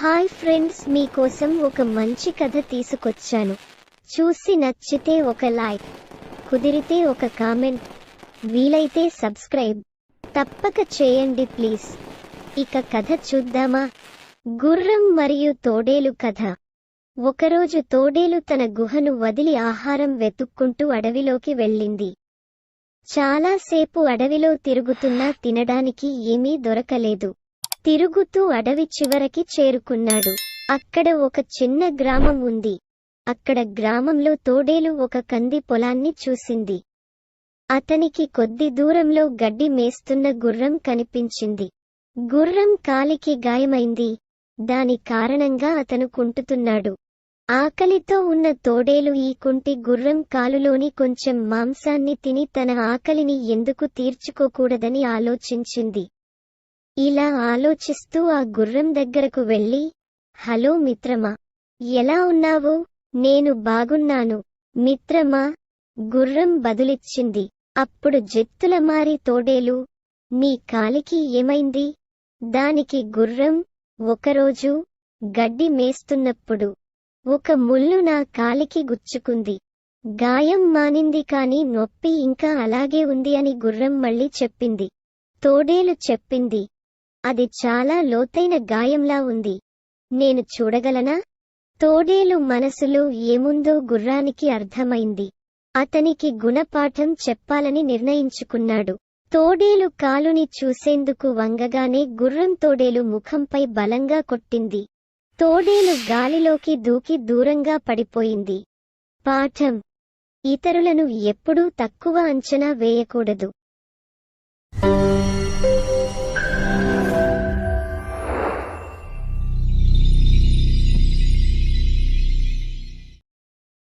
Hi friends, మీకోసం ఒక మంచి కథ తీసుకొచ్చాను. చూసి నచ్చితే ఒక లైక్, కుదిరితే ఒక కామెంట్, వీలైతే సబ్స్క్రైబ్ తప్పక చేయండి ప్లీజ్. ఇక కథ చూద్దామా? గుర్రం మరియు తోడేలు కథ. ఒకరోజు తోడేలు తన గుహను వదిలి ఆహారం వెతుక్కుంటూ అడవిలోకి వెళ్ళింది. చాలాసేపు అడవిలో తిరుగుతున్నా తినడానికి ఏమీ దొరకలేదు. తిరుగుతూ అడవి చివరికి చేరుకున్నాడు. అక్కడ ఒక చిన్న గ్రామం ఉంది. అక్కడ గ్రామంలో తోడేలు ఒక కంది పొలాన్ని చూసింది. అతనికి కొద్ది దూరంలో గడ్డి మేస్తున్న గుర్రం కనిపించింది. గుర్రం కాలికి గాయమైంది. దాని కారణంగా అతను కుంటుతున్నాడు. ఆకలితో ఉన్న తోడేలు ఈ కుంటి గుర్రం కాలులోని కొంచెం మాంసాన్ని తిని తన ఆకలిని ఎందుకు తీర్చుకోకూడదని ఆలోచించింది. ఇలా ఆలోచిస్తూ ఆ గుర్రం దగ్గరకు వెళ్ళి, హలో మిత్రమా, ఎలా ఉన్నావు? నేను బాగున్నాను మిత్రమా, గుర్రం బదులిచ్చింది. అప్పుడు జెత్తులమారి తోడేలు, నీ కాలికి ఏమైంది? దానికి గుర్రం, ఒకరోజు గడ్డి మేస్తున్నప్పుడు ఒక ముళ్ళు నా కాలికి గుచ్చుకుంది. గాయం మానింది కాని నొప్పి ఇంకా అలాగే ఉంది అని గుర్రం మళ్ళీ చెప్పింది. తోడేలు చెప్పింది, అది చాలా లోతైన గాయంలా ఉంది. నేను చూడగలనా? తోడేలు మనసులో ఏముందో గుర్రానికి అర్థమైంది. అతనికి గుణపాఠం చెప్పాలని నిర్ణయించుకున్నాడు. తోడేలు కాలుని చూసేందుకు వంగగానే గుర్రం తోడేలు ముఖంపై బలంగా కొట్టింది. తోడేలు గాలిలోకి దూకి దూరంగా పడిపోయింది. పాఠం: ఇతరులను ఎప్పుడూ తక్కువ అంచనా వేయకూడదు.